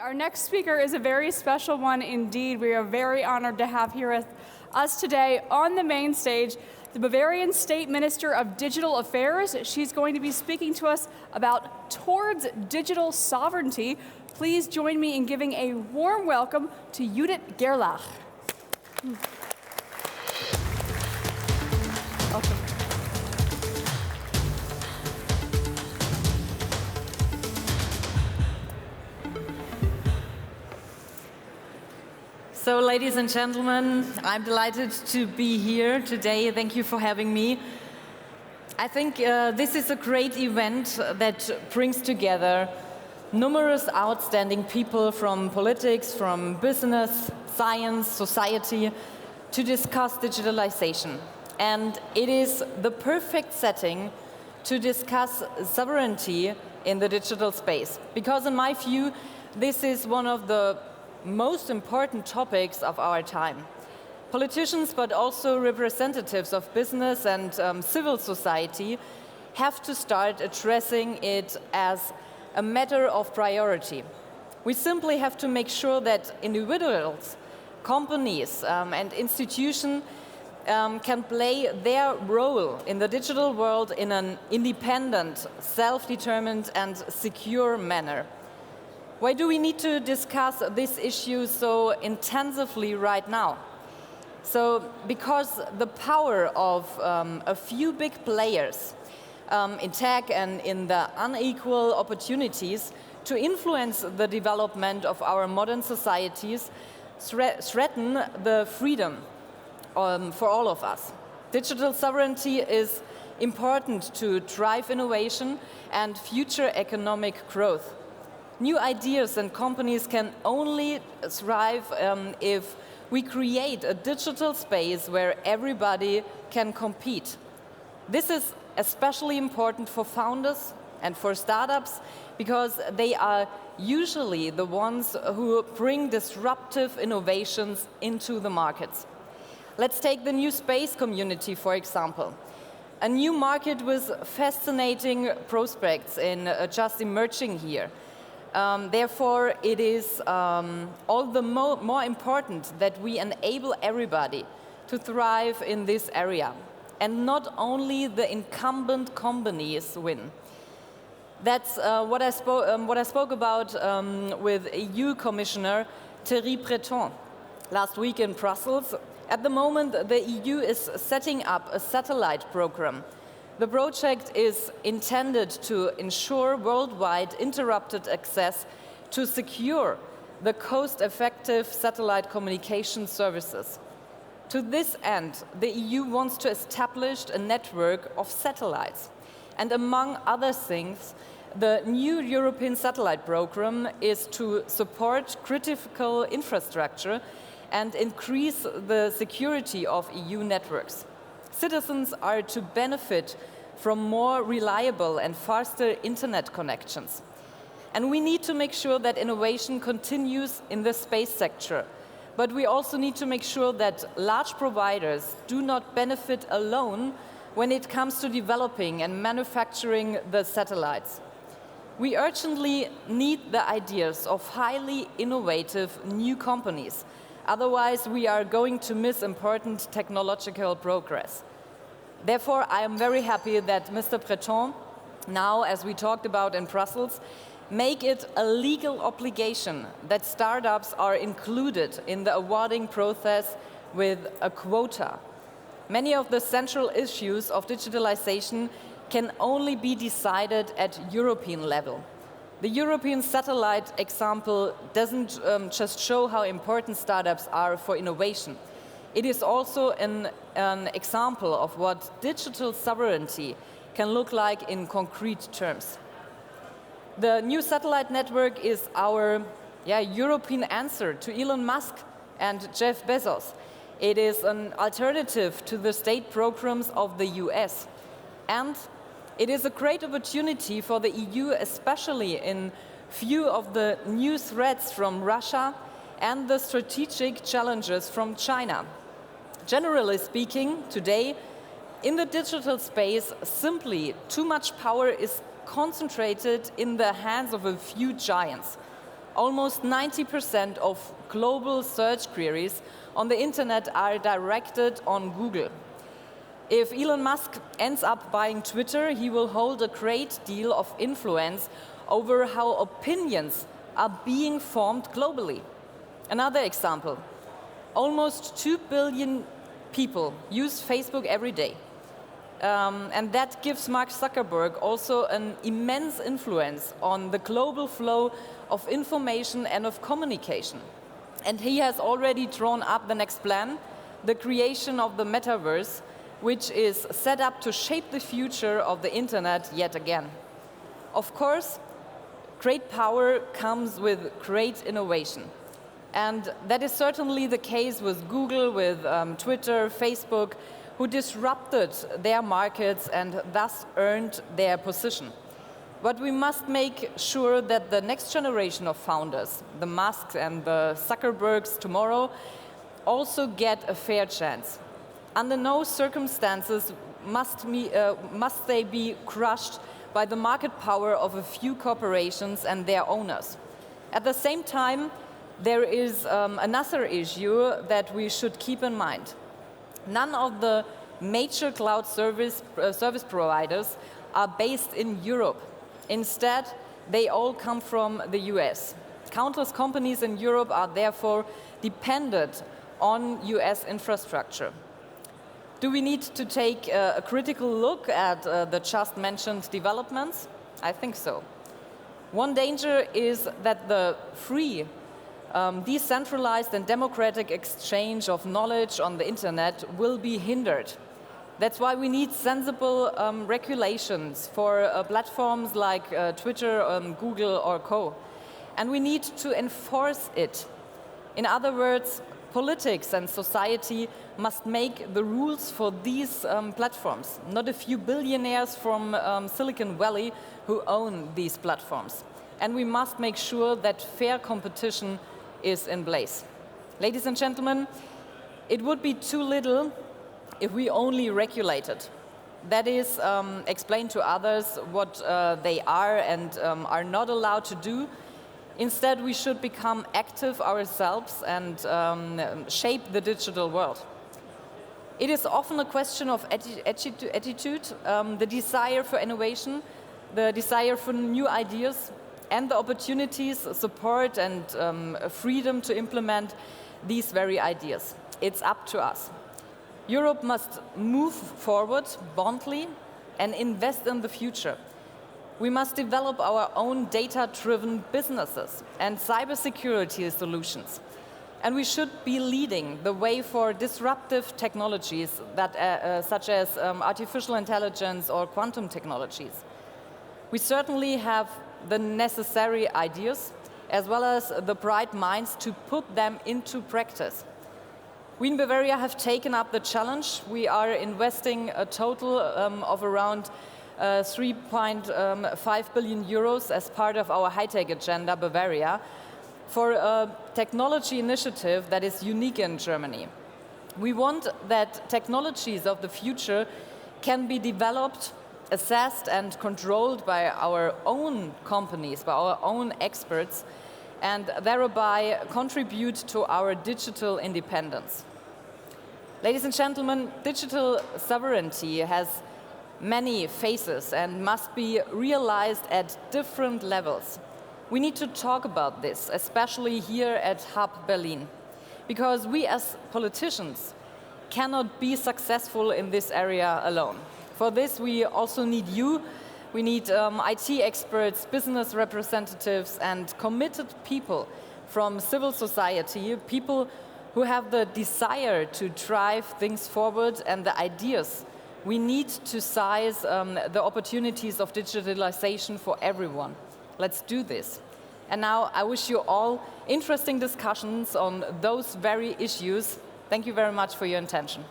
Our next speaker is a very special one indeed. We are very honored to have here with us today on the main stage the Bavarian State Minister of Digital Affairs. She's going to be speaking to us about towards digital sovereignty. Please join me in giving a warm welcome to Judith Gerlach. Welcome. So, ladies and gentlemen, I'm delighted to be here today. Thank you for having me. I think this is a great event that brings together numerous outstanding people from politics, from business, science, society, to discuss digitalization. And it is the perfect setting to discuss sovereignty in the digital space. Because in my view, this is one of the most important topics of our time. Politicians, but also representatives of business and civil society have to start addressing it as a matter of priority. We simply have to make sure that individuals, companies, and institutions can play their role in the digital world in an independent, self-determined, and secure manner. Why do we need to discuss this issue so intensively right now? So, because the power of a few big players in tech and in the unequal opportunities to influence the development of our modern societies threaten the freedom for all of us. Digital sovereignty is important to drive innovation and future economic growth. New ideas and companies can only thrive if we create a digital space where everybody can compete. This is especially important for founders and for startups because they are usually the ones who bring disruptive innovations into the markets. Let's take the new space community, for example. A new market with fascinating prospects in just emerging here. Therefore, it is all the more important that we enable everybody to thrive in this area, and not only the incumbent companies win. That's what I spoke about with EU Commissioner Thierry Breton last week in Brussels. At the moment, the EU is setting up a satellite program. The project is intended to ensure worldwide uninterrupted access to secure the cost-effective satellite communication services. To this end, the EU wants to establish a network of satellites. And among other things, the new European satellite program is to support critical infrastructure and increase the security of EU networks. Citizens are to benefit from more reliable and faster internet connections. And we need to make sure that innovation continues in the space sector. But we also need to make sure that large providers do not benefit alone when it comes to developing and manufacturing the satellites. We urgently need the ideas of highly innovative new companies. Otherwise, we are going to miss important technological progress. Therefore, I am very happy that Mr. Breton, now, as we talked about in Brussels, make it a legal obligation that startups are included in the awarding process with a quota. Many of the central issues of digitalization can only be decided at European level. The European satellite example doesn't just show how important startups are for innovation. It is also an example of what digital sovereignty can look like in concrete terms. The new satellite network is our European answer to Elon Musk and Jeff Bezos. It is an alternative to the state programs of the US. And it is a great opportunity for the EU, especially in view of the new threats from Russia and the strategic challenges from China. Generally speaking, today, in the digital space, simply too much power is concentrated in the hands of a few giants. Almost 90% of global search queries on the internet are directed on Google. If Elon Musk ends up buying Twitter, he will hold a great deal of influence over how opinions are being formed globally. Another example, almost 2 billion people use Facebook every day. And that gives Mark Zuckerberg also an immense influence on the global flow of information and of communication. And he has already drawn up the next plan, the creation of the metaverse, which is set up to shape the future of the internet yet again. Of course, great power comes with great innovation. And that is certainly the case with Google, with Twitter, Facebook, who disrupted their markets and thus earned their position. But we must make sure that the next generation of founders, the Musks and the Zuckerbergs tomorrow, also get a fair chance. Under no circumstances must they be crushed by the market power of a few corporations and their owners. At the same time, there is another issue that we should keep in mind. None of the major cloud service providers are based in Europe. Instead, they all come from the US. Countless companies in Europe are therefore dependent on US infrastructure. Do we need to take a critical look at the just mentioned developments? I think so. One danger is that the free, decentralized and democratic exchange of knowledge on the internet will be hindered. That's why we need sensible regulations for platforms like Twitter, Google or co. And we need to enforce it. In other words, politics and society must make the rules for these platforms, not a few billionaires from Silicon Valley who own these platforms. And we must make sure that fair competition is in place. Ladies and gentlemen, it would be too little if we only regulated. That is, explain to others what they are and are not allowed to do. Instead, we should become active ourselves and shape the digital world. It is often a question of attitude, the desire for innovation, the desire for new ideas, and the opportunities, support, and freedom to implement these very ideas. It's up to us. Europe must move forward boldly and invest in the future. We must develop our own data-driven businesses and cybersecurity solutions. And we should be leading the way for disruptive technologies that, such as artificial intelligence or quantum technologies. We certainly have the necessary ideas as well as the bright minds to put them into practice. We in Bavaria have taken up the challenge. We are investing a total of around 3.5 billion euros as part of our high-tech agenda, Bavaria, for a technology initiative that is unique in Germany. We want that technologies of the future can be developed, assessed and controlled by our own companies, by our own experts, and thereby contribute to our digital independence. Ladies and gentlemen, digital sovereignty has many faces and must be realized at different levels. We need to talk about this, especially here at Hub Berlin, because we as politicians cannot be successful in this area alone. For this, we also need you. We need IT experts, business representatives, and committed people from civil society, people who have the desire to drive things forward and the ideas. We need to seize the opportunities of digitalization for everyone. Let's do this. And now I wish you all interesting discussions on those very issues. Thank you very much for your attention.